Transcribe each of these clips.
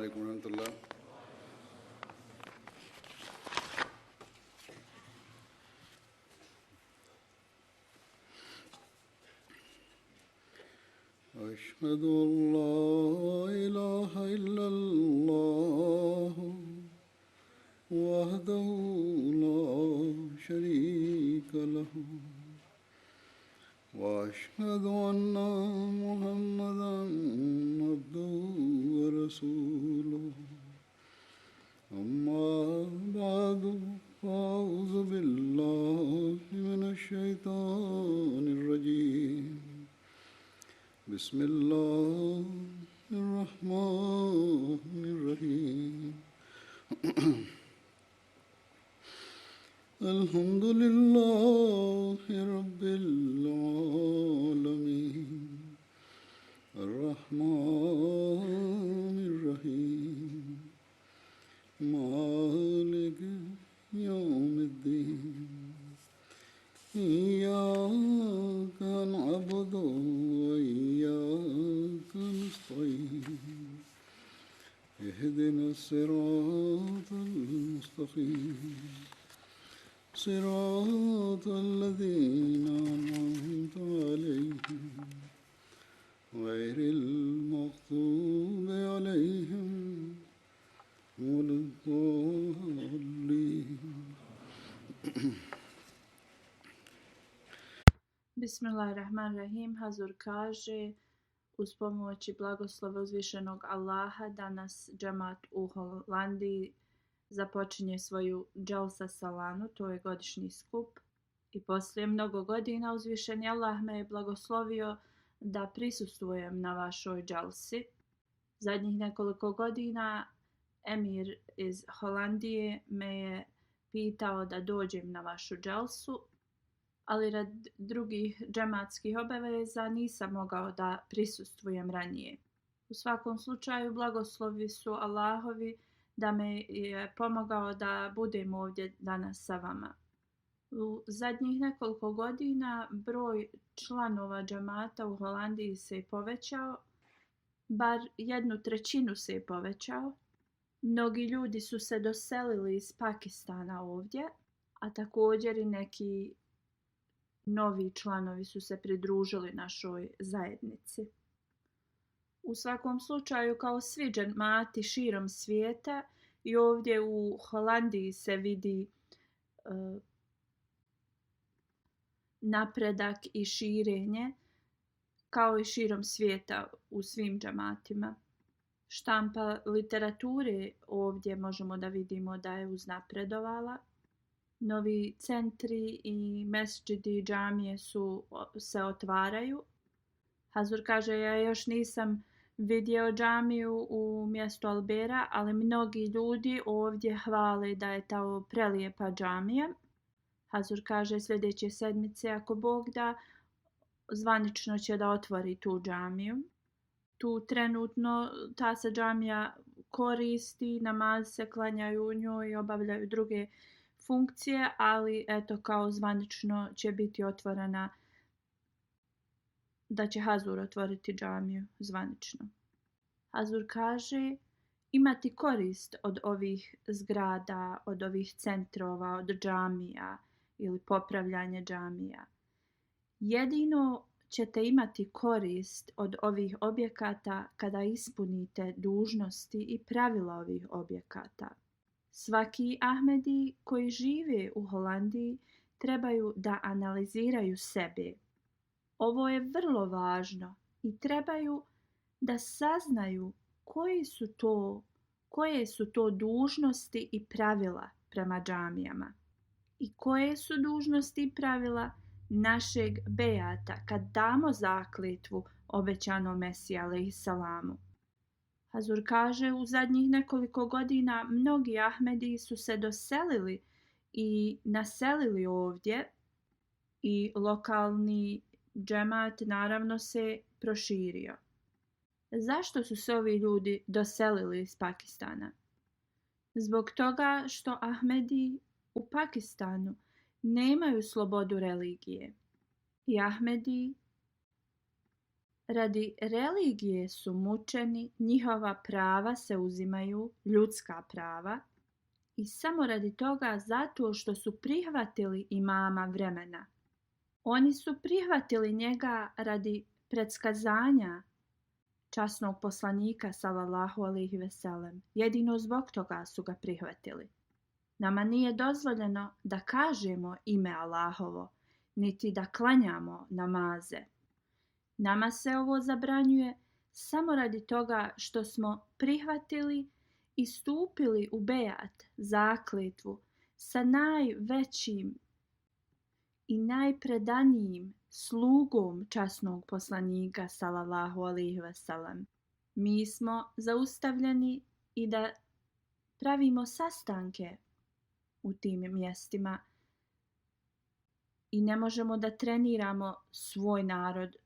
عليكم ورحمة الله. أشهد أن لا إله إلا الله وحده لا شريك له وأشهد أن محمدا عبده ورسوله أما بعد فأعوذ بالله من الشيطان الرجيم بسم الله الرحمن الرحيم الحمد لله رب العالمين الرحمن الرحيم مالك يوم الدين إياك نعبد وإياك نستعين اهدنا الصراط المستقيم صراط الذين أنعمت عليهم غير المغضوب عليهم ولا الضالين. Bismillahirrahmanirrahim. Hazur kaže, uz pomoć i blagoslova uzvišenog Allaha, danas džemat u Holandiji započinje svoju Džalsa Salanu, to je godišnji skup. I poslije mnogo godina uzvišeni Allah me je blagoslovio da prisustvujem na vašoj Džalsi. Zadnjih nekoliko godina emir iz Holandije me je pitao da dođem na vašu Džalsu, ali rad drugih džematskih obaveza nisam mogao da prisustvujem ranije. U svakom slučaju blagoslovi su Allahovi da me je pomogao da budem ovdje danas sa vama. U zadnjih nekoliko godina broj članova džemata u Holandiji se povećao, bar 1/3 se povećao. Mnogi ljudi su se doselili iz Pakistana ovdje, a također i neki novi članovi su se pridružili našoj zajednici. U svakom slučaju, kao svi džemati širom svijeta, i ovdje u Holandiji se vidi napredak i širenje, kao i širom svijeta u svim džematima. Štampa literature ovdje možemo da vidimo da je uznapredovala. Novi centri i mesdžidi i džamije se otvaraju. Hazur kaže, ja još nisam vidio džamiju u mjestu Albera, ali mnogi ljudi ovdje hvale da je ta prelijepa džamija. Hazur kaže, sljedeće sedmice, ako Bog da, zvanično će da otvori tu džamiju. Tu trenutno ta se džamija koristi, namaz se klanjaju u njoj i obavljaju druge funkcije, ali eto kao zvanično će biti otvorena, da će Hazur otvoriti džamiju zvanično. Hazur kaže, imati korist od ovih zgrada, od ovih centrova, od džamija ili popravljanje džamija. Jedino ćete imati korist od ovih objekata kada ispunite dužnosti i pravila ovih objekata. Svaki Ahmedi koji žive u Holandiji trebaju da analiziraju sebe. Ovo je vrlo važno i trebaju da saznaju koje su to dužnosti i pravila prema džamijama i koje su dužnosti i pravila našeg bejata kad damo zakletvu obećanom Mesiji alejhissalamu. Hazur kaže, u zadnjih nekoliko godina mnogi Ahmedi su se doselili i naselili ovdje i lokalni džemat naravno se proširio. Zašto su se ovi ljudi doselili iz Pakistana? Zbog toga što Ahmedi u Pakistanu nemaju slobodu religije i Ahmedi Radi religije su mučeni, njihova prava se uzimaju, ljudska prava, i samo radi toga zato što su prihvatili imama vremena. Oni su prihvatili njega radi predskazanja časnog poslanika sallallahu alejhi ve sellem. Jedino zbog toga su ga prihvatili. Nama nije dozvoljeno da kažemo ime Allahovo, niti da klanjamo namaze. Nama se ovo zabranjuje samo radi toga što smo prihvatili i stupili u bejat, zakletvu, sa najvećim i najpredanijim slugom časnog poslanika sallallahu alejhi ve sellem. Mi smo zaustavljeni i da pravimo sastanke u tim mjestima i ne možemo da treniramo svoj narod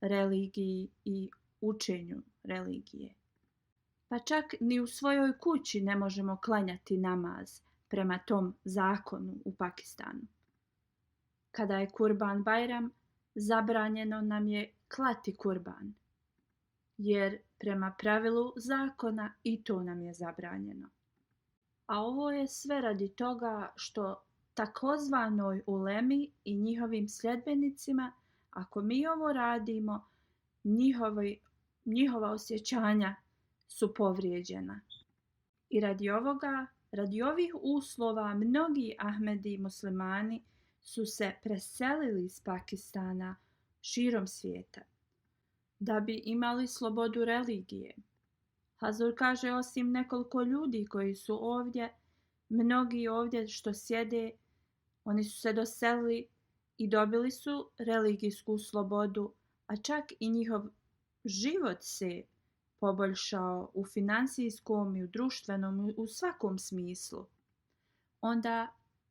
religiji i učenju religije. Pa čak ni u svojoj kući ne možemo klanjati namaz prema tom zakonu u Pakistanu. Kada je Kurban Bajram, zabranjeno nam je klati kurban, jer prema pravilu zakona i to nam je zabranjeno. A ovo je sve radi toga što takozvanoj ulemi i njihovim sljedbenicima, ako mi ovo radimo, njihova osjećanja su povrijeđena. I radi ovih uslova, mnogi Ahmedi muslimani su se preselili iz Pakistana širom svijeta da bi imali slobodu religije. Hazur kaže, osim nekoliko ljudi koji su ovdje, mnogi ovdje što sjede, oni su se doselili i dobili su religijsku slobodu, a čak i njihov život se poboljšao u financijskom i u društvenom, u svakom smislu. Onda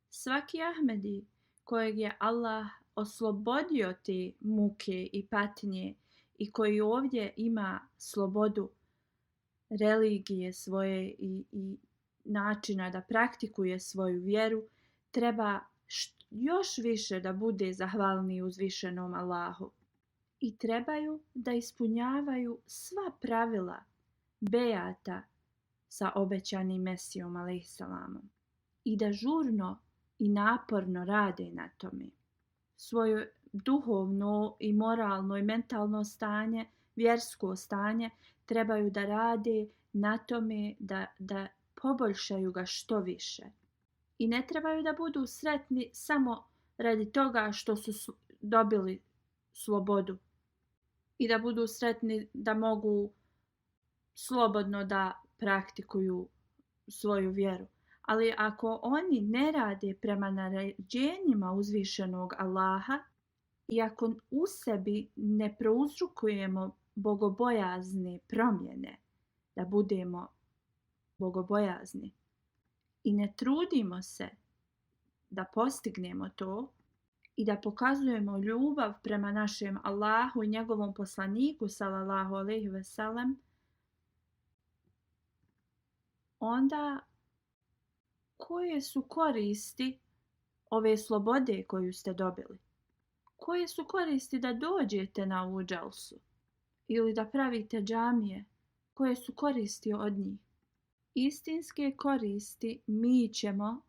svaki Ahmedi kojeg je Allah oslobodio te muke i patnje i koji ovdje ima slobodu religije svoje i načina da praktikuje svoju vjeru, treba još više da bude zahvalni uzvišenom Allahu. I trebaju da ispunjavaju sva pravila bejata sa obećanim Mesijom alejhiselamom i da žurno i naporno rade na tome. Svoje duhovno i moralno i mentalno stanje, vjersko stanje trebaju da rade na tome da poboljšaju ga što više. I ne trebaju da budu sretni samo radi toga što su dobili slobodu i da budu sretni da mogu slobodno da praktikuju svoju vjeru. Ali ako oni ne rade prema naređenjima uzvišenog Allaha i ako u sebi ne prouzrokujemo bogobojazne promjene, da budemo bogobojazni i ne trudimo se da postignemo to i da pokazujemo ljubav prema našem Allahu i njegovom poslaniku sallallahu alejhi ve sellem, onda koje su koristi ove slobode koju ste dobili? Koje su koristi da dođete na ovu džalsu ili da pravite džamije? Koje su koristi od njih? Istinske koristi mi ćemo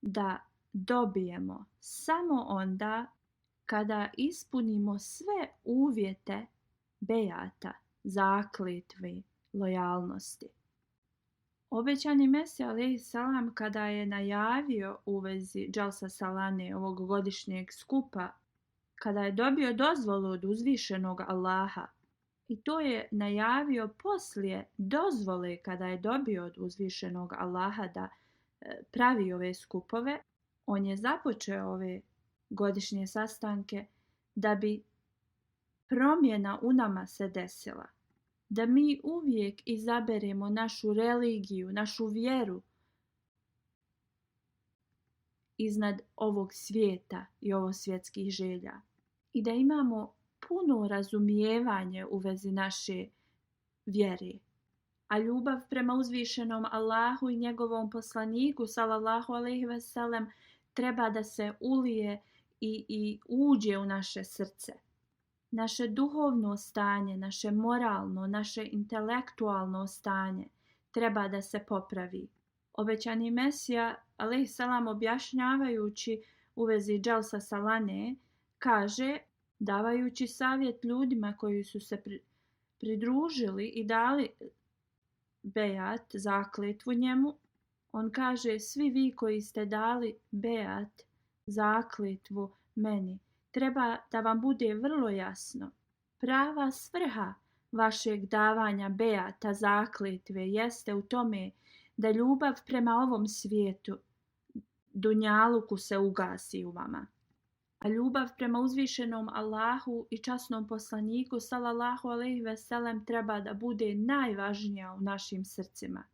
da dobijemo samo onda kada ispunimo sve uvjete bejata, zakletve, lojalnosti. Obećani Mesija alejhiselam kada je najavio u vezi Džalsa Salane, ovog godišnjeg skupa, kada je dobio dozvolu od uzvišenog Allaha, i to je najavio poslije dozvole kada je dobio od uzvišenog Allaha da pravi ove skupove, on je započeo ove godišnje sastanke da bi promjena u nama se desila. Da mi uvijek izaberemo našu religiju, našu vjeru iznad ovog svijeta i ovosvjetskih želja. I da imamo puno razumijevanje u vezi naše vjere. A ljubav prema uzvišenom Allahu i njegovom poslaniku sallallahu alejhi ve sellem treba da se ulije i uđe u naše srce. naše duhovno stanje, naše moralno, naše intelektualno stanje treba da se popravi. Obećani Mesija, alejhi selam, objašnjavajući u vezi Dželsa Salane, kaže, davajući savjet ljudima koji su se pridružili i dali bejat, zakletvu njemu, on kaže, svi vi koji ste dali bejat, zakletvu meni, treba da vam bude vrlo jasno. Prava svrha vašeg davanja bejata, zakletve, jeste u tome da ljubav prema ovom svijetu, dunjaluku, se ugasi u vama. A ljubav prema uzvišenom Allahu i časnom poslaniku sallallahu alejhi ve sellem treba da bude najvažnija u našim srcima.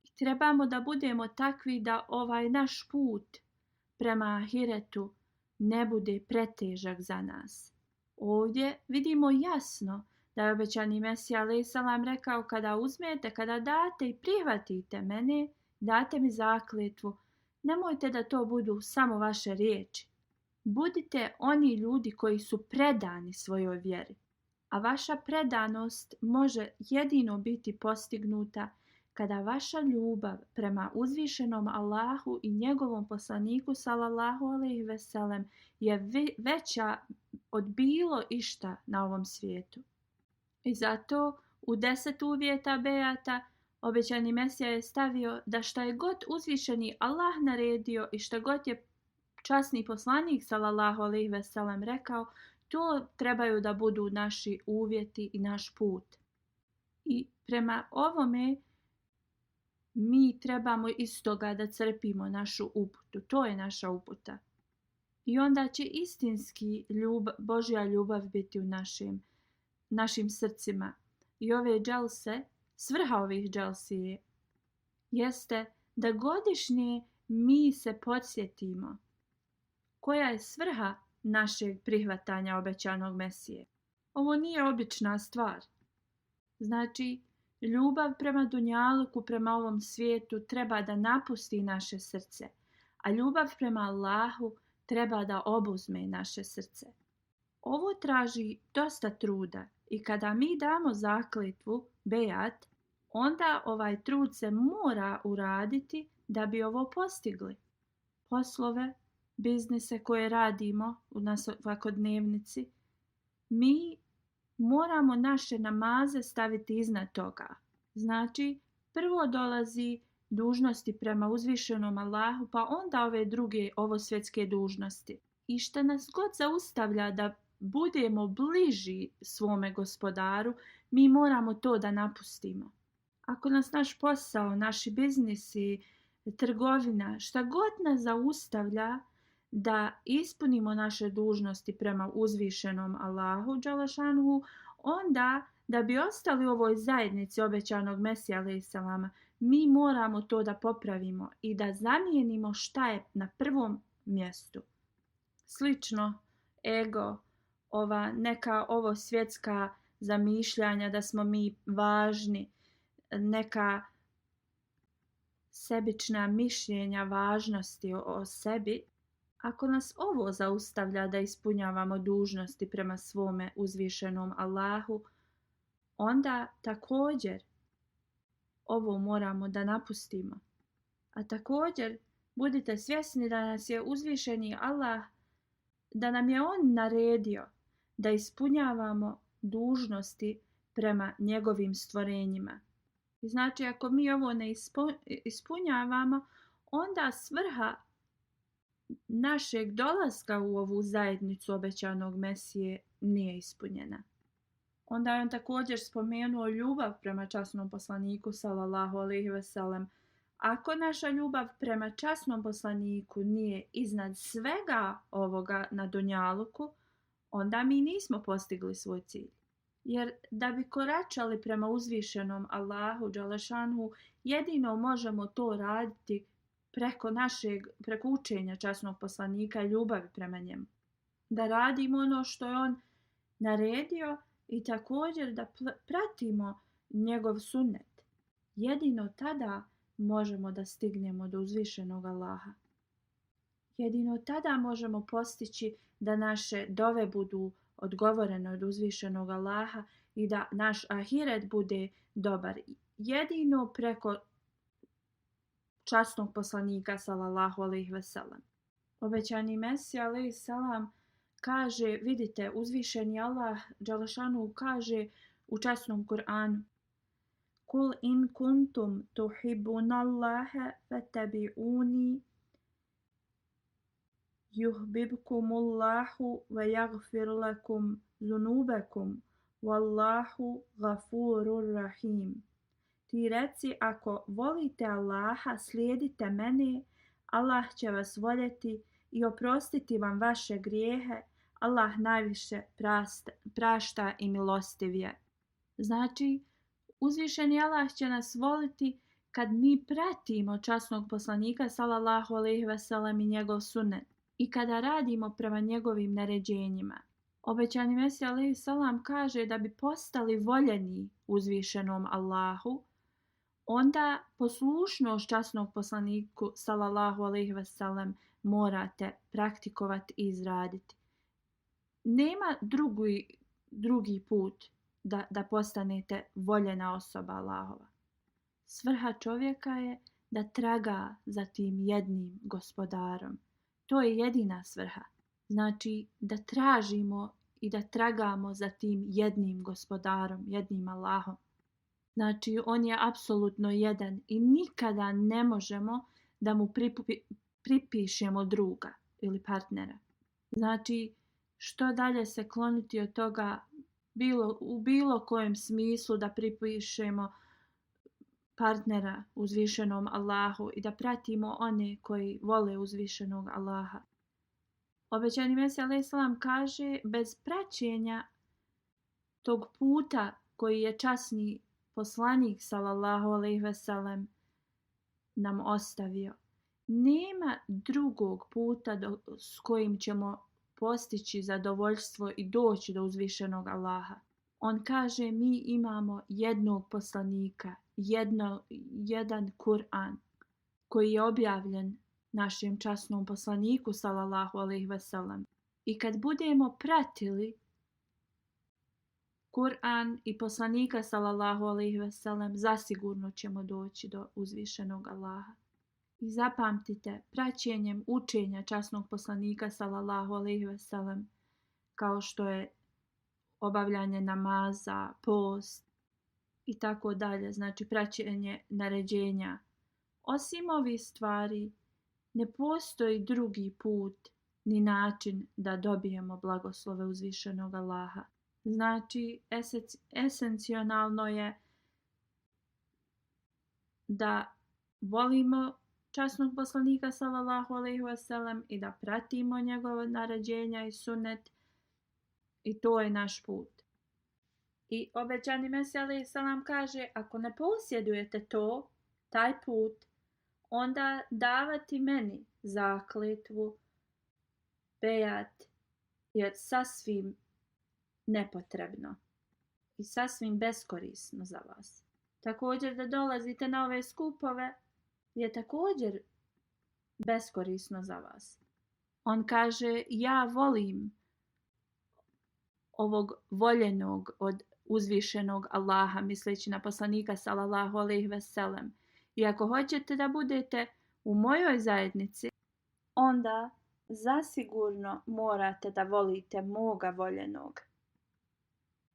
I trebamo da budemo takvi da ovaj naš put prema ahiretu ne bude pretežak za nas. Ovdje vidimo jasno da je obećani Mesija alejhi selam rekao, kada uzmete, kada date i prihvatite mene, date mi zakletvu, nemojte da to budu samo vaše riječi. Budite oni ljudi koji su predani svojoj vjeri. A vaša predanost može jedino biti postignuta kada vaša ljubav prema uzvišenom Allahu i njegovom poslaniku sallallahu alejhi ve sellem je veća od bilo išta na ovom svijetu. I zato u 10 uvjeta bejata obećani Mesija je stavio da šta je god uzvišeni Allah naredio i šta god je časni poslanik sallallahu alejhi ve sellem rekao, to trebaju da budu naši uvjeti i naš put. I prema ovome mi trebamo iz toga da crpimo našu uputu. To je naša uputa. I onda će istinski Božja ljubav biti u našim srcima. I ove dželse, svrha ovih dželsi jeste da godišnje mi se podsjetimo koja je svrha našeg prihvatanja obećanog Mesije. Ovo nije obična stvar. Znači, ljubav prema dunjaluku, prema ovom svijetu treba da napusti naše srce, a ljubav prema Allahu treba da obuzme naše srce. Ovo traži dosta truda i kada mi damo zakletvu, bejat, onda ovaj trud se mora uraditi da bi ovo postigli. Poslove, biznise koje radimo u svakodnevnici, mi moramo naše namaze staviti iznad toga. Znači, prvo dolazi dužnosti prema uzvišenom Allahu, pa onda ove druge ovosvjetske dužnosti. I što nas god zaustavlja da budemo bliži svome gospodaru, mi moramo to da napustimo. Ako nas naš posao, naši biznisi, trgovina, šta god nas zaustavlja da ispunimo naše dužnosti prema uzvišenom Allahu dželešanuhu, onda da bi ostali u ovoj zajednici obećanog Mesija alejhi selama, mi moramo to da popravimo i da zamijenimo šta je na prvom mjestu. Slično ego, neka ovo svjetska zamišljanja da smo mi važni, neka sebična mišljenja važnosti o sebi. Ako nas ovo zaustavlja da ispunjavamo dužnosti prema svome uzvišenom Allahu, onda također ovo moramo da napustimo. A također budite svjesni da nas je uzvišeni Allah, da nam je On naredio da ispunjavamo dužnosti prema njegovim stvorenjima. I znači, ako mi ovo ne ispunjavamo, onda svrha našeg dolaska u ovu zajednicu obećanog Mesije nije ispunjena. Onda je on također spomenuo ljubav prema časnom poslaniku sallallahu alejhi ve sellem. Ako naša ljubav prema časnom poslaniku nije iznad svega ovoga na dunjaluku, onda mi nismo postigli svoj cilj. Jer da bi koračali prema uzvišenom Allahu dželešanhu, jedino možemo to raditi preko učenja časnog poslanika i ljubavi prema njemu. Da radimo ono što je on naredio i također da pratimo njegov sunnet. Jedino tada možemo da stignemo do uzvišenog Allaha. Jedino tada možemo postići da naše dove budu odgovoreno od uzvišenog Allaha i da naš ahiret bude dobar. Jedino preko časnog poslanika sallallahu alejhi ve sellem. Obećani Mesija alejhi selam kaže, vidite, uzvišeni Allah dželešanu kaže u časnom Kur'anu: Kul in kuntum tuhibbunallaha fattabi'uni yuhbibkumullahu wa yaghfir lakum zunubakum wallahu ghafurur rahim. Ti reci, ako volite Allaha, slijedite mene, Allah će vas voljeti i oprostiti vam vaše grijehe. Allah najviše prašta i milostiv je. Znači, uzvišeni Allah će nas voliti kad mi pratimo časnog poslanika sallallahu alejhi ve sellem i njegov sunnet i kada radimo prema njegovim naređenjima. Obećani Mesija alejhi selam kaže da bi postali voljeni uzvišenom Allahu, onda poslušnost časnog poslaniku sallallahu alejhi ve sellem morate praktikovati i izraditi. Nema drugi put da postanete voljena osoba Allahova. Svrha čovjeka je da traga za tim jednim gospodarom. To je jedina svrha. Znači da tražimo i da tragamo za tim jednim gospodarom, jednim Allahom. Znači on je apsolutno jedan i nikada ne možemo da mu pripišemo druga ili partnera. Znači što dalje se kloniti od toga u bilo kojem smislu da pripišemo partnera uzvišenom Allahu i da pratimo one koji vole uzvišenog Allaha. Obećani Mesija alejhi selam kaže, bez praćenja tog puta koji je časni poslanik sallallahu alejhi ve sellem nam ostavio, nema drugog puta s kojim ćemo postići zadovoljstvo i doći do uzvišenog Allaha. On kaže, mi imamo jednog poslanika, jedan Kur'an koji je objavljen našem časnom poslaniku sallallahu alejhi ve sellem. I kad budemo pratili Kur'an i poslanika sallallahu alejhi ve sellem, zasigurno ćemo doći do uzvišenog Allaha. I zapamtite, praćenjem učenja časnog poslanika sallallahu alejhi ve sellem, kao što je obavljanje namaza, post i tako dalje, znači praćenje naređenja. Osim ovih stvari, ne postoji drugi put ni način da dobijemo blagoslove uzvišenog Allaha. Znači, esencionalno je da volimo časnog poslanika sallallahu alejhi ve sellem i da pratimo njegova naređenja i sunnet, i to je naš put. I obećani Mesija alejhi selam kaže, ako ne posjedujete taj put, onda davati meni zakletvu, bejat, je sasvim nepotrebno i sasvim beskorisno za vas. Također da dolazite na ove skupove je također beskorisno za vas. On kaže, ja volim ovog voljenog od uzvišenog Allaha, misleći na poslanika sallallahu alejhi ve sellem. I ako hoćete da budete u mojoj zajednici, onda zasigurno morate da volite moga voljenog.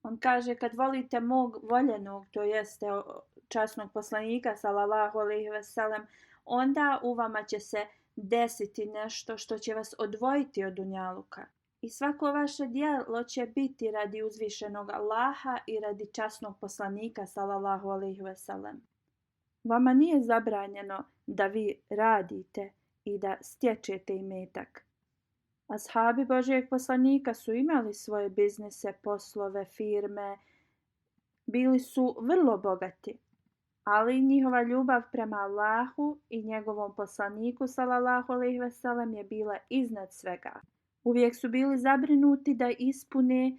On kaže, kad volite mog voljenog, to jeste časnog poslanika sallallahu alejhi ve sellem, onda u vama će se desiti nešto što će vas odvojiti od dunjaluka. I svako vaše djelo će biti radi uzvišenog Allaha i radi časnog poslanika sallallahu alejhi ve sellem. Vama nije zabranjeno da vi radite i da stječete imetak. Ashabi Božjeg poslanika su imali svoje biznise, poslove, firme, bili su vrlo bogati, ali njihova ljubav prema Allahu i njegovom poslaniku sallallahu alejhi ve sellem je bila iznad svega. Uvijek su bili zabrinuti da ispune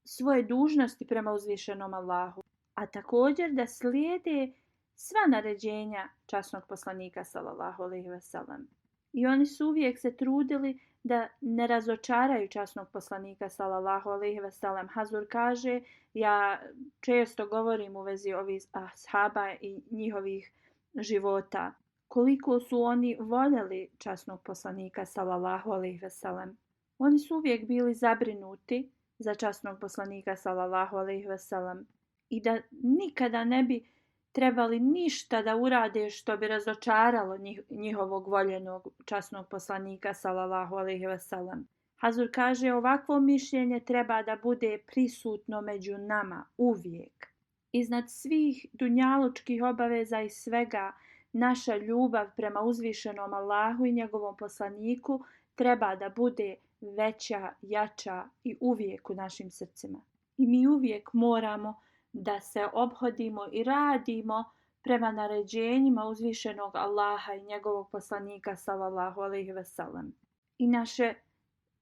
svoje dužnosti prema uzvišenom Allahu, a također da slijede sva naređenja časnog poslanika sallallahu alejhi ve sellem. I oni su uvijek se trudili da ne razočaraju časnog poslanika sallallahu alejhi ve sellem. Hazur kaže, ja često govorim u vezi ovih ashaba i njihovih života. Koliko su oni voljeli časnog poslanika sallallahu alejhi ve sellem. Oni su uvijek bili zabrinuti za časnog poslanika sallallahu alejhi ve sellem i da nikada ne bi trebali ništa da urade što bi razočaralo njihovog voljenog časnog poslanika sallallahu alejhi ve sellem. Hazur kaže, ovakvo mišljenje treba da bude prisutno među nama uvijek. Iznad svih dunjalučkih obaveza i svega, naša ljubav prema uzvišenom Allahu i njegovom poslaniku treba da bude veća, jača i uvijek u našim srcima. I mi uvijek moramo da se ophodimo i radimo prema naređenjima uzvišenog Allaha i njegovog poslanika sallallahu alejhi ve sellem. I naše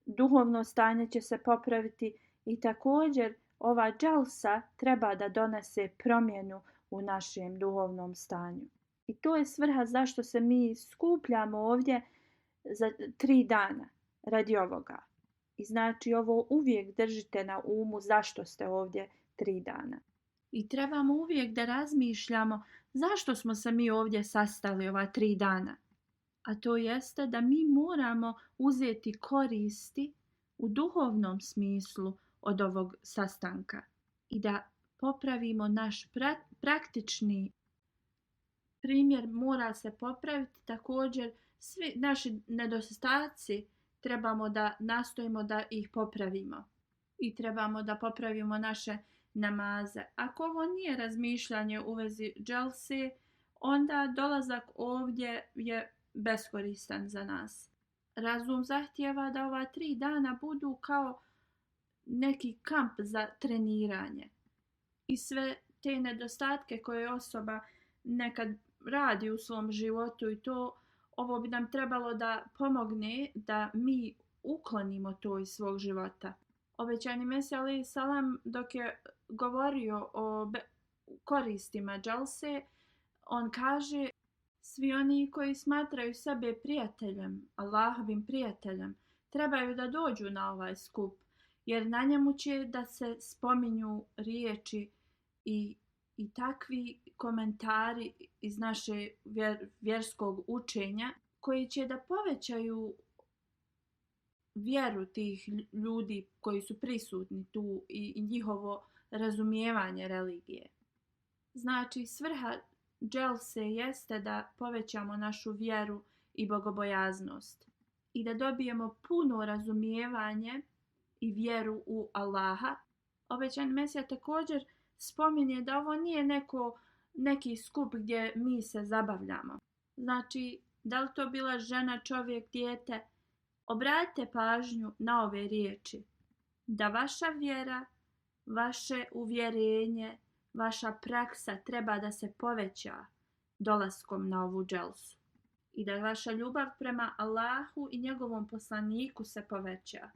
duhovno stanje će se popraviti i također ova džalsa treba da donese promjenu u našem duhovnom stanju. I to je svrha zašto se mi skupljamo ovdje za 3 dana radi ovoga. I znači ovo uvijek držite na umu zašto ste ovdje 3 dana. I trebamo uvijek da razmišljamo zašto smo se mi ovdje sastali ova 3 dana. A to jeste da mi moramo uzeti koristi u duhovnom smislu od ovog sastanka i da popravimo naš praktični primjer. Mora se popraviti također svi naši nedostaci, trebamo da nastojimo da ih popravimo i trebamo da popravimo naše namaze. Ako ovo nije razmišljanje u vezi dželse, onda dolazak ovdje je beskoristan za nas. Razum zahtijeva da ova 3 dana budu kao neki kamp za treniranje. I sve te nedostatke koje osoba nekad radi u svom životu i to, ovo bi nam trebalo da pomogne da mi uklonimo to iz svog života. Obećani Mesija alejhi salam dok je govorio o koristima džalse, on kaže, svi oni koji smatraju sebe prijateljem, Allahovim prijateljem, trebaju da dođu na ovaj skup, jer na njemu će da se spominju riječi i takvi komentari iz naše vjerskog učenja koji će da povećaju vjeru tih ljudi koji su prisutni tu i njihovo razumijevanje religije. Znači, svrha dželse jeste da povećamo našu vjeru i bogobojaznost i da dobijemo puno razumijevanje i vjeru u Allaha. Obećani Mesija također spominje da ovo nije neki skup gdje mi se zabavljamo. Znači, da li to bila žena, čovjek, dijete, obratite pažnju na ove riječi. Da vaša vjera, vaše uvjerenje, vaša praksa treba da se poveća dolaskom na ovu dželsu. I da vaša ljubav prema Allahu i njegovom poslaniku se poveća.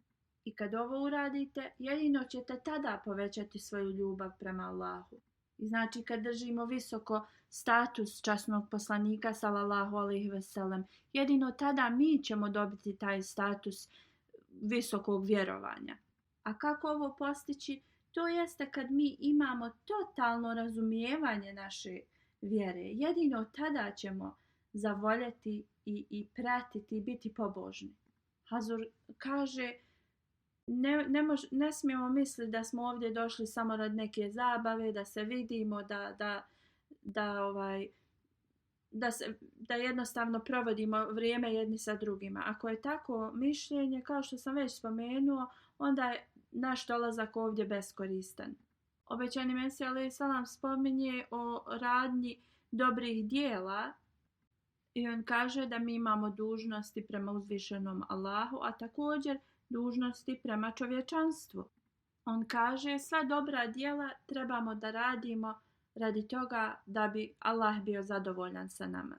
I kad ovo uradite, jedino ćete tada povećati svoju ljubav prema Allahu. I znači kad držimo visoko status časnog poslanika sallallahu alejhi ve sellem, jedino tada mi ćemo dobiti taj status visokog vjerovanja. A kako ovo postići? To jeste kad mi imamo totalno razumijevanje naše vjere. Jedino tada ćemo zavoljeti i pratiti i biti pobožni. Hazur kaže, ne smijemo misliti da smo ovdje došli samo radi neke zabave, da se vidimo, da jednostavno provodimo vrijeme jedni sa drugima. Ako je tako mišljenje, kao što sam već spomenuo, onda je naš dolazak ovdje beskoristan. Obećani Mesija alejhi salam spominje o radnji dobrih dijela i on kaže da mi imamo dužnosti prema uzvišenom Allahu, a također dužnosti prema čovječanstvu. On kaže, sva dobra djela trebamo da radimo radi toga da bi Allah bio zadovoljan sa nama.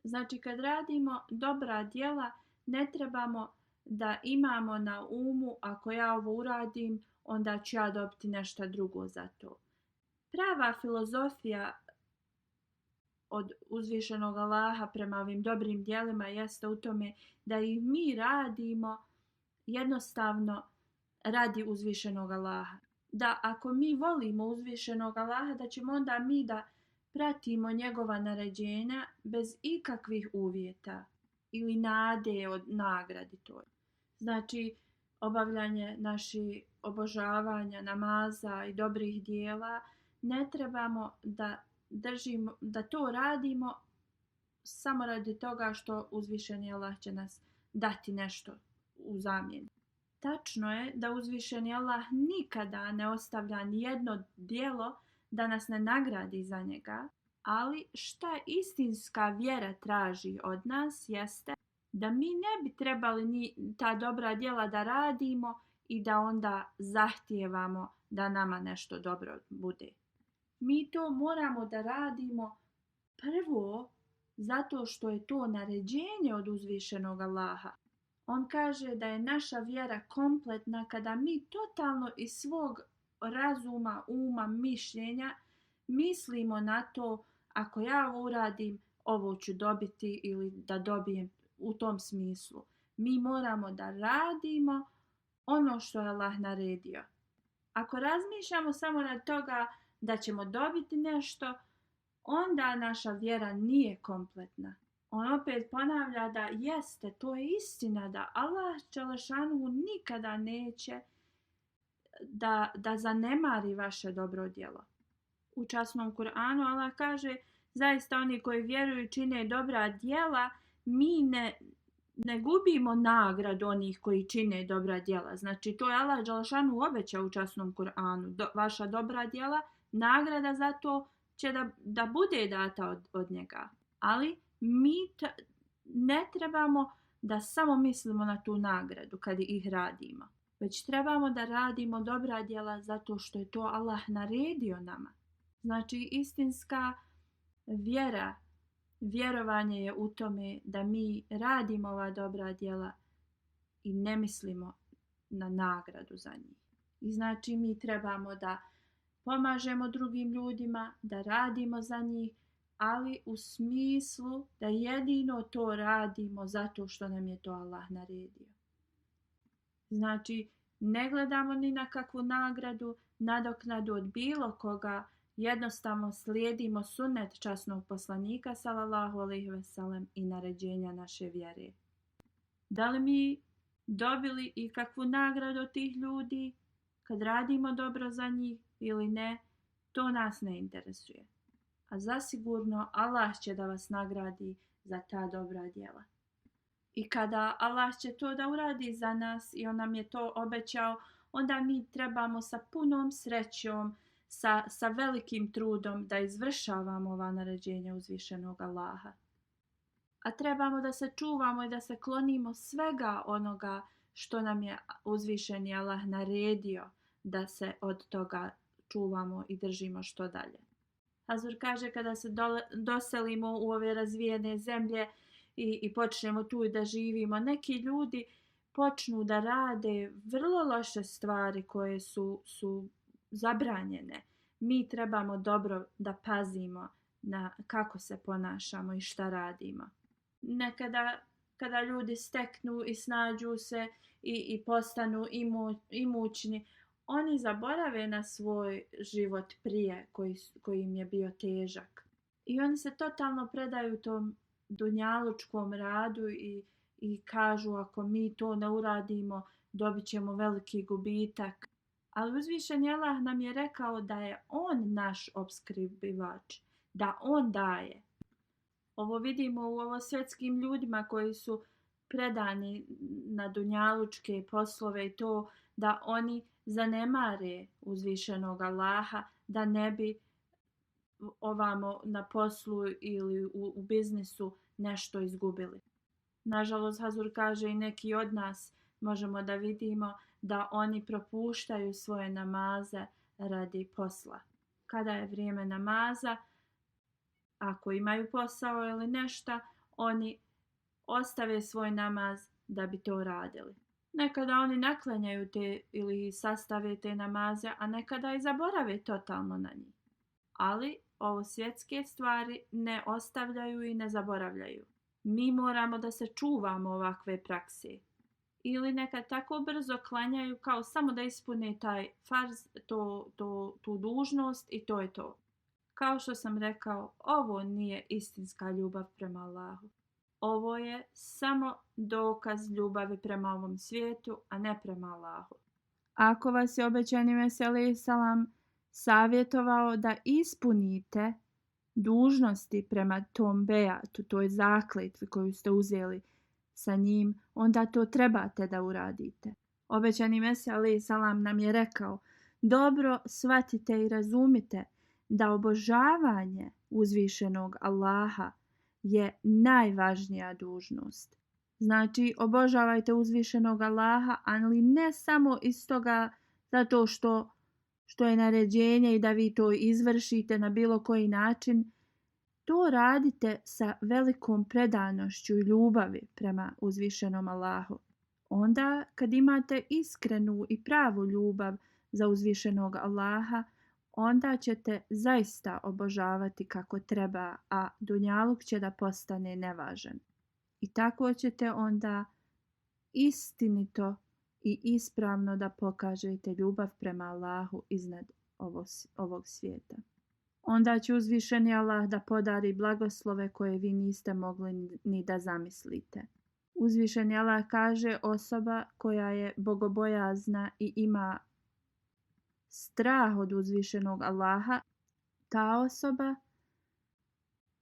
Znači, kad radimo dobra djela, ne trebamo da imamo na umu, ako ja ovo uradim, onda ću ja dobiti nešto drugo za to. Prava filozofija od uzvišenog Allaha prema ovim dobrim djelima jeste u tome da ih mi radimo jednostavno radi uzvišenog Allaha. Da ako mi volimo uzvišenog Allaha, da ćemo onda mi da pratimo njegova naređenja bez ikakvih uvjeta ili nade od nagradi toj. Znači, obavljanje naših obožavanja, namaza i dobrih dijela, ne trebamo da to radimo samo radi toga što uzvišeni Allah će nas dati nešto u zamjenu. Tačno je da uzvišeni Allah nikada ne ostavlja nijedno djelo da nas ne nagradi za njega, ali šta istinska vjera traži od nas jeste da mi ne bi trebali ni ta dobra djela da radimo i da onda zahtijevamo da nama nešto dobro bude. Mi to moramo da radimo prvo zato što je to naređenje od uzvišenog Allaha. On kaže da je naša vjera kompletna kada mi totalno iz svog razuma, uma, mišljenja mislimo na to, ako ja ovo uradim, ovo ću dobiti ili da dobijem u tom smislu. Mi moramo da radimo ono što je Allah naredio. Ako razmišljamo samo na toga da ćemo dobiti nešto, onda naša vjera nije kompletna. On opet ponavlja da jeste, to je istina da Allah dželešanu nikada neće da zanemari vaše dobro djelo. U časnom Kur'anu Allah kaže, zaista oni koji vjeruju čine dobra djela, mi ne gubimo nagradu onih koji čine dobra djela. Znači to je Allah dželešanu obećao u časnom Kur'anu. Vaša dobra djela, nagrada za to će da bude data od njega. Ali mi ne trebamo da samo mislimo na tu nagradu kad ih radimo. Već trebamo da radimo dobra djela zato što je to Allah naredio nama. Znači istinska vjerovanje je u tome da mi radimo ova dobra djela i ne mislimo na nagradu za njih. I znači mi trebamo da pomažemo drugim ljudima, da radimo za njih, ali u smislu da jedino to radimo zato što nam je to Allah naredio. Znači, ne gledamo ni na kakvu nagradu, nadoknadu od bilo koga, jednostavno slijedimo sunnet časnog poslanika sallallahu alejhi ve sellem i naređenja naše vjere. Da li mi dobili i kakvu nagradu od tih ljudi kad radimo dobro za njih ili ne, to nas ne interesuje. A zasigurno Allah će da vas nagradi za ta dobra djela. I kada Allah će to da uradi za nas i on nam je to obećao, onda mi trebamo sa punom srećom, sa velikim trudom da izvršavamo ova naređenja uzvišenog Allaha. A trebamo da se čuvamo i da se klonimo svega onoga što nam je uzvišeni Allah naredio da se od toga čuvamo i držimo što dalje. Hazur kaže kada se doselimo u ove razvijene zemlje i počnemo tu da živimo, neki ljudi počnu da rade vrlo loše stvari koje su zabranjene. Mi trebamo dobro da pazimo na kako se ponašamo i šta radimo. Nekada kada ljudi steknu i snađu se i postanu imućni, oni zaborave na svoj život prije koji im je bio težak. I oni se totalno predaju tom dunjalučkom radu i kažu ako mi to ne uradimo dobit ćemo veliki gubitak. Ali uzvišeni Allah nam je rekao da je on naš opskrbljivač, da on daje. Ovo vidimo u ovosvjetskim ljudima koji su predani na dunjalučke poslove i to da oni zanemare uzvišenog Allaha da ne bi ovamo na poslu ili u biznisu nešto izgubili. Nažalost, Hazur kaže i neki od nas možemo da vidimo da oni propuštaju svoje namaze radi posla. Kada je vrijeme namaza, ako imaju posao ili nešto, oni ostave svoj namaz da bi to radili. Nekada oni naklanjaju te ili sastave te namaze, a nekada i zaborave totalno na njih. Ali ovo svjetske stvari ne ostavljaju i ne zaboravljaju. Mi moramo da se čuvamo ovakve prakse. ili neka tako brzo klanjaju kao samo da ispune taj farz, tu dužnost i to je to. Kao što sam rekao, ovo nije istinska ljubav prema Allahu. Ovo je samo dokaz ljubavi prema ovom svijetu, a ne prema Allahu. Ako vas je obećani Mesih alejhi selam savjetovao da ispunite dužnosti prema tom bejatu, toj zakletvi koju ste uzeli sa njim, onda to trebate da uradite. Obećani Mesih alejhi selam nam je rekao: dobro shvatite i razumite da obožavanje uzvišenog Allaha je najvažnija dužnost. Znači, obožavajte uzvišenog Allaha, ali ne samo iz toga zato što je naređenje i da vi to izvršite na bilo koji način. To radite sa velikom predanošću i ljubavi prema uzvišenom Allahu. Onda, kad imate iskrenu i pravu ljubav za uzvišenog Allaha, onda ćete zaista obožavati kako treba, a dunjaluk će da postane nevažan. I tako ćete onda istinito i ispravno da pokažete ljubav prema Allahu iznad ovog svijeta. Onda će uzvišeni Allah da podari blagoslove koje vi niste mogli ni da zamislite. Uzvišeni Allah kaže: osoba koja je bogobojazna i ima strah od uzvišenog Allaha,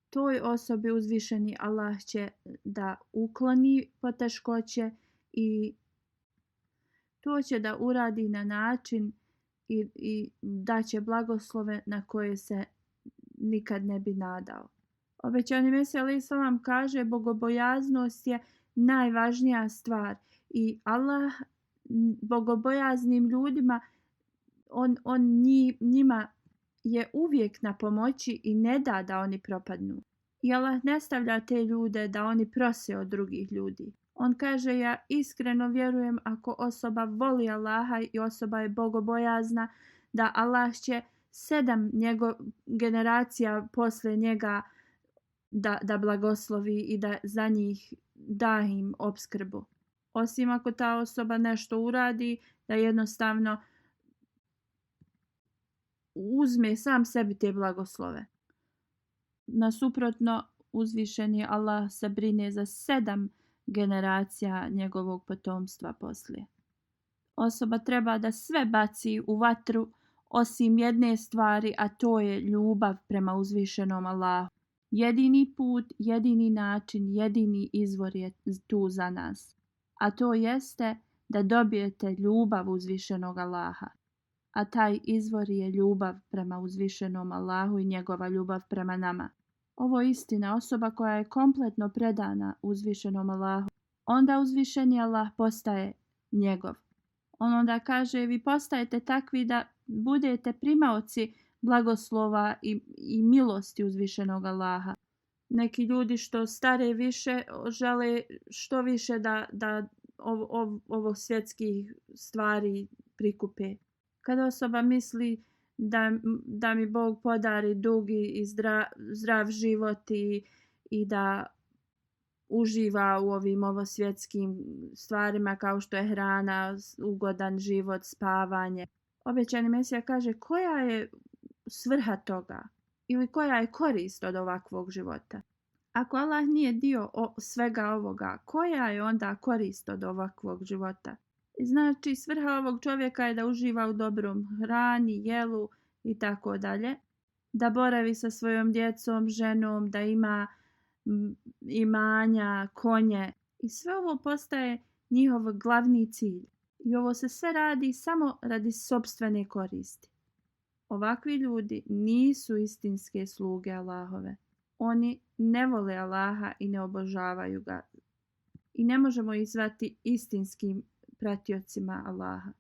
toj osobi uzvišeni Allah će da ukloni poteškoće i to će da uradi na način i da će blagoslove na koje se nikad ne bi nadao. Obećani Mesih alejhi selam kaže: bogobojaznost je najvažnija stvar i Allah bogobojaznim ljudima njima je uvijek na pomoći i ne da da oni propadnu. I Allah ne stavlja te ljude da oni prose od drugih ljudi. On kaže: ja iskreno vjerujem ako osoba voli Allaha i osoba je bogobojazna, da Allah će 7 generacija posle njega da blagoslovi i da za njih da im opskrbu. Osim ako ta osoba nešto uradi da jednostavno uzme sam sebi te blagoslove. Nasuprotno, uzvišeni Allah se brine za 7 generacija njegovog potomstva poslije. Osoba treba da sve baci u vatru osim jedne stvari, a to je ljubav prema uzvišenom Allahu. Jedini put, jedini način, jedini izvor je tu za nas. A to jeste da dobijete ljubav uzvišenog Allaha. A taj izvor je ljubav prema uzvišenom Allahu i njegova ljubav prema nama. Ovo je istina. Osoba koja je kompletno predana uzvišenom Allahu, onda uzvišeni Allah postaje njegov. On onda kaže: vi postajete takvi da budete primaoci blagoslova i milosti uzvišenog Allaha. Neki ljudi što stare više žele što više da ovo svjetskih stvari prikupe. Kada osoba misli da mi Bog podari dugi i zdrav život i da uživa u ovim svjetskim stvarima kao što je hrana, ugodan život, spavanje. Obećani Mesija kaže: koja je svrha toga? Ili koja je korist od ovakvog života? Ako Allah nije dio svega ovoga, koja je onda korist od ovakvog života? Znači, svrha ovog čovjeka je da uživa u dobrom hrani, jelu i tako dalje, da boravi sa svojom djecom, ženom, da ima imanja, konje. I sve ovo postaje njihov glavni cilj. I ovo se sve radi samo radi sopstvene koristi. Ovakvi ljudi nisu istinske sluge Allahove. Oni ne vole Allaha i ne obožavaju ga. I ne možemo ih zvati istinskim pratiocima Allaha.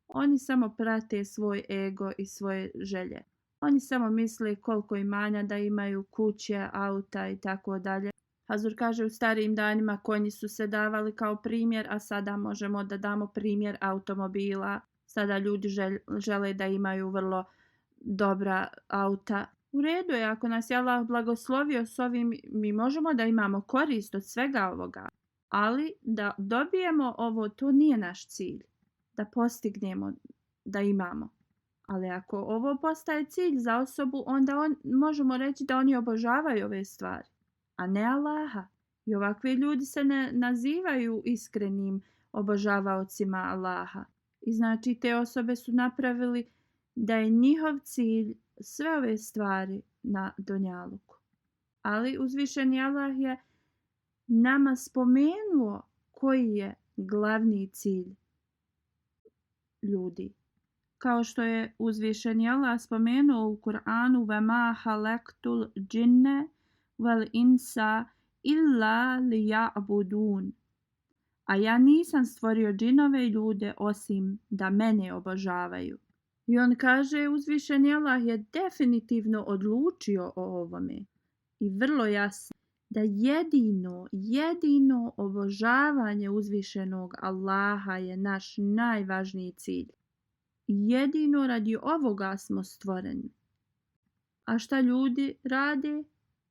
Oni samo prate svoj ego i svoje želje. Oni samo misle koliko imanja da imaju, kuće, auta i tako dalje. Hazur kaže: u starijim danima konji su se davali kao primjer, a sada možemo da damo primjer automobila. Sada ljudi žele da imaju vrlo dobra auta. U redu je, ako nas je Allah blagoslovio s ovim, mi možemo da imamo korist od svega ovoga. Ali da dobijemo ovo, to nije naš cilj. Da postignemo, da imamo. Ali ako ovo postaje cilj za osobu, onda možemo reći da oni obožavaju ove stvari, a ne Allaha. I ovakvi ljudi se ne nazivaju iskrenim obožavaocima Allaha. I znači te osobe su napravili da je njihov cilj sve ove stvari na dunjaluku. Ali uzvišeni Allah je nama spomenuo koji je glavni cilj ljudi. Kao što je uzvišeni Allah spomenuo u Kur'anu وَمَا خَلَقْتُ الْجِنَّ وَالْإِنسَ إِلَّا لِيَعْبُدُونَ. A ja nisam stvorio džinove i ljude osim da mene obožavaju. I on kaže, uzvišeni Allah je definitivno odlučio o ovome. I vrlo jasno da jedino obožavanje uzvišenog Allaha je naš najvažniji cilj. Jedino radi ovoga smo stvoreni. A šta ljudi rade?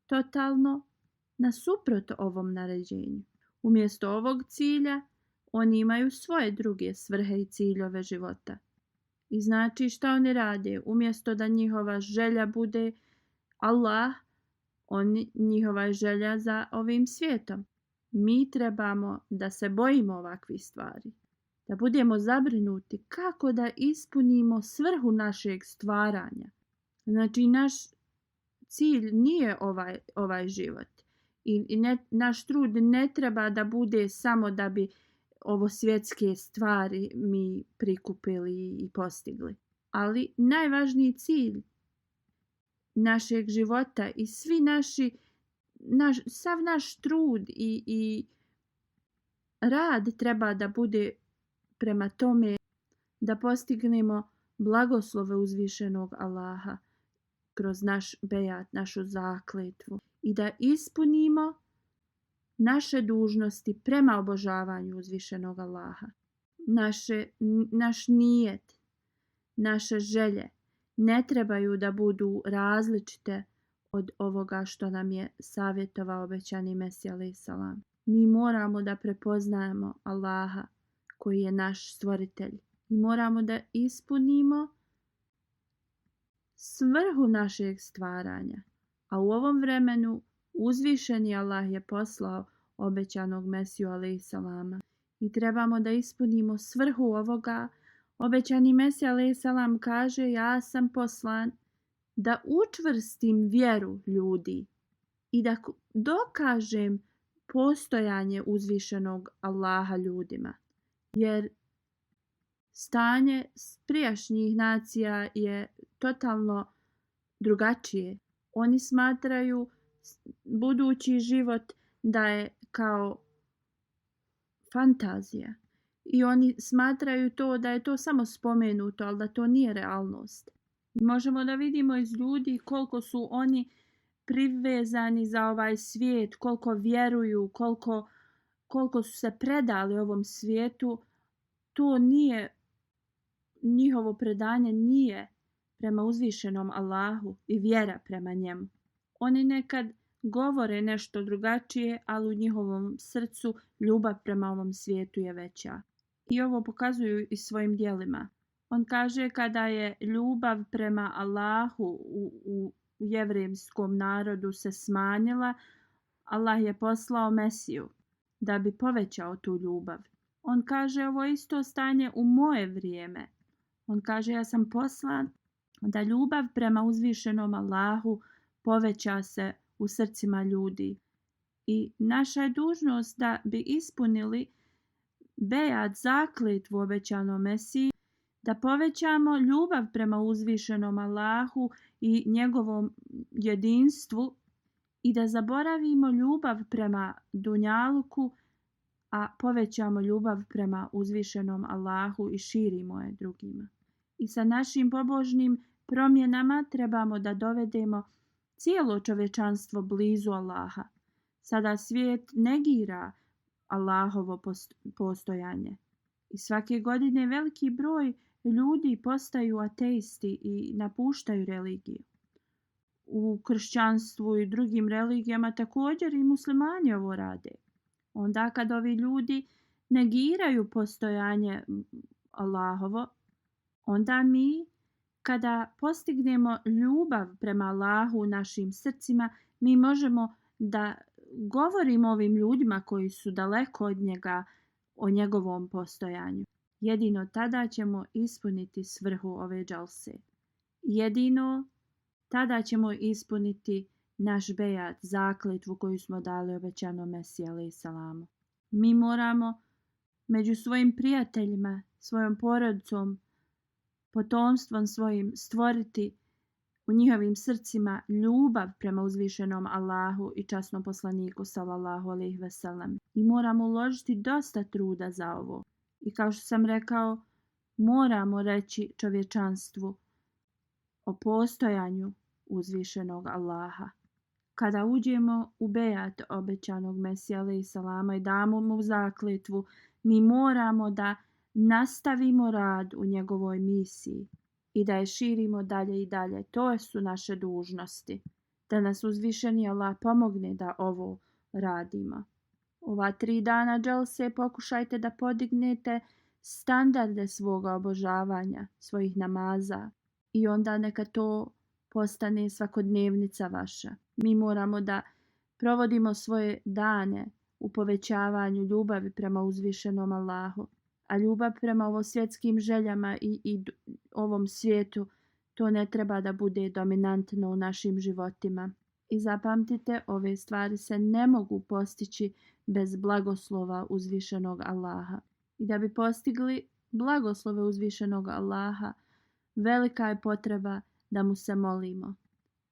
Totalno nasuprot ovom naređenju. Umjesto ovog cilja, oni imaju svoje druge svrhe i ciljeve života. I znači šta oni rade? Umjesto da njihova želja bude Allah, njihova je želja za ovim svijetom. Mi trebamo da se bojimo ovakvih stvari. Da budemo zabrinuti kako da ispunimo svrhu našeg stvaranja. Znači naš cilj nije ovaj život. Naš trud ne treba da bude samo da bi ovo svjetske stvari mi prikupili i postigli. Ali najvažniji cilj našeg života i svi sav naš trud i rad treba da bude prema tome da postignemo blagoslove uzvišenog Allaha kroz naš bejat, našu zakletvu i da ispunimo naše dužnosti prema obožavanju uzvišenog Allaha. Naš nijet, naše želje ne trebaju da budu različite od ovoga što nam je savjetovao obećani Mesija alejhi selam. Mi moramo da prepoznajemo Allaha koji je naš stvoritelj i moramo da ispunimo svrhu našeg stvaranja. A u ovom vremenu uzvišeni Allah je poslao obećanog Mesiju alejhi selama i trebamo da ispunimo svrhu ovoga. Obećani Mesija alejhi selam kaže, ja sam poslan da učvrstim vjeru ljudi i da dokažem postojanje uzvišenog Allaha ljudima. Jer stanje prijašnjih nacija je totalno drugačije. Oni smatraju budući život da je kao fantazija. I oni smatraju to da je to samo spomenuto, ali da to nije realnost. I možemo da vidimo iz ljudi koliko su oni privezani za ovaj svijet, koliko vjeruju, koliko su se predali ovom svijetu. To nije, njihovo predanje nije prema uzvišenom Allahu i vjera prema njemu. Oni nekad govore nešto drugačije, ali u njihovom srcu ljubav prema ovom svijetu je veća. I ovo pokazuju i svojim djelima. On kaže kada je ljubav prema Allahu u jevrejskom narodu se smanjila, Allah je poslao Mesiju da bi povećao tu ljubav. On kaže ovo isto stanje u moje vrijeme. On kaže ja sam poslan da ljubav prema uzvišenom Allahu poveća se u srcima ljudi. I naša je dužnost da bi ispunili bejat, zakletvu obećanom Mesiji, da povećamo ljubav prema uzvišenom Allahu i njegovom jedinstvu i da zaboravimo ljubav prema dunjaluku, a povećamo ljubav prema uzvišenom Allahu i širimo je drugima. I sa našim pobožnim promjenama trebamo da dovedemo cijelo čovječanstvo blizu Allaha. Sada svijet negira Allahovo postojanje. I svake godine veliki broj ljudi postaju ateisti i napuštaju religiju. U kršćanstvu i drugim religijama također i muslimani ovo rade. Onda kad ovi ljudi negiraju postojanje Allahovo, onda mi kada postignemo ljubav prema Allahu u našim srcima, mi možemo da govorimo ovim ljudima koji su daleko od njega o njegovom postojanju. Jedino tada ćemo ispuniti svrhu ove džalse. Jedino tada ćemo ispuniti naš bejat, zakletvu koju smo dali obećanom Mesiji alejhi salamu. Mi moramo među svojim prijateljima, svojom porodicom, potomstvom svojim stvoriti u njihovim srcima ljubav prema uzvišenom Allahu i časnom poslaniku sallallahu alejhi ve sellem. I moramo uložiti dosta truda za ovo. I kao što sam rekao, moramo reći čovječanstvu o postojanju uzvišenog Allaha. Kada uđemo u bejat obećanog Mesija alejhi salama i damo mu zakletvu, mi moramo da nastavimo rad u njegovoj misiji i da je širimo dalje i dalje. To su naše dužnosti. Da nas uzvišeni Allah pomogne da ovo radimo. Ova 3 dana dželse pokušajte da podignete standarde svoga obožavanja, svojih namaza i onda neka to postane svakodnevnica vaša. Mi moramo da provodimo svoje dane u povećavanju ljubavi prema uzvišenom Allahu. A ljubav prema ovosvjetskim željama i ovom svijetu, to ne treba da bude dominantno u našim životima. I zapamtite, ove stvari se ne mogu postići bez blagoslova uzvišenog Allaha. I da bi postigli blagoslove uzvišenog Allaha, velika je potreba da mu se molimo,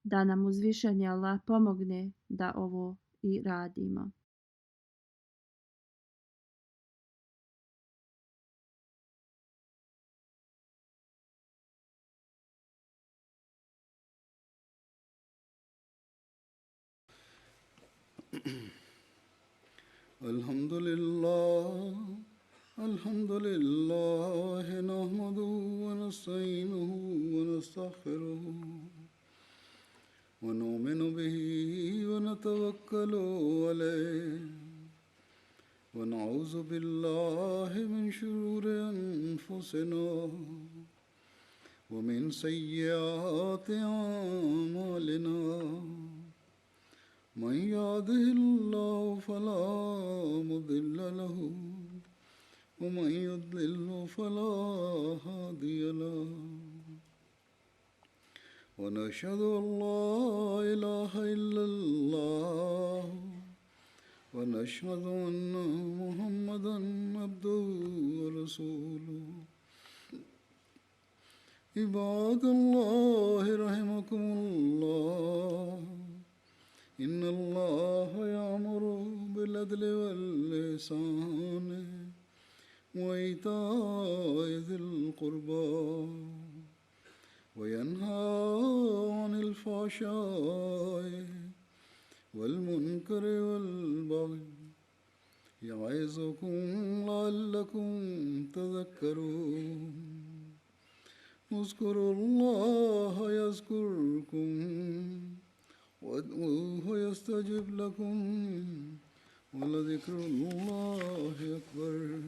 da nam uzvišeni Allah pomogne da ovo i radimo. الحمد لله نحمده ونستعينه ونستغفره ونؤمن به ونتوكل عليه ونعوذ بالله من شرور أنفسنا ومن سيئات أعمالنا من يهده الله فلا مضل له ومن يضلل فلا هادي له ونشهد أن لا إله إلا الله ونشهد أن محمدا عبده ورسوله عباد الله رحمكم الله إن الله يأمر بالعدل والإحسان وإيتاء ذي القربى وينهى عن الفحشاء والمنكر والبغي يعظكم لعلكم تذكرون اذكروا الله يذكركم وادعوه يستجب لكم ولذكر الله أكبر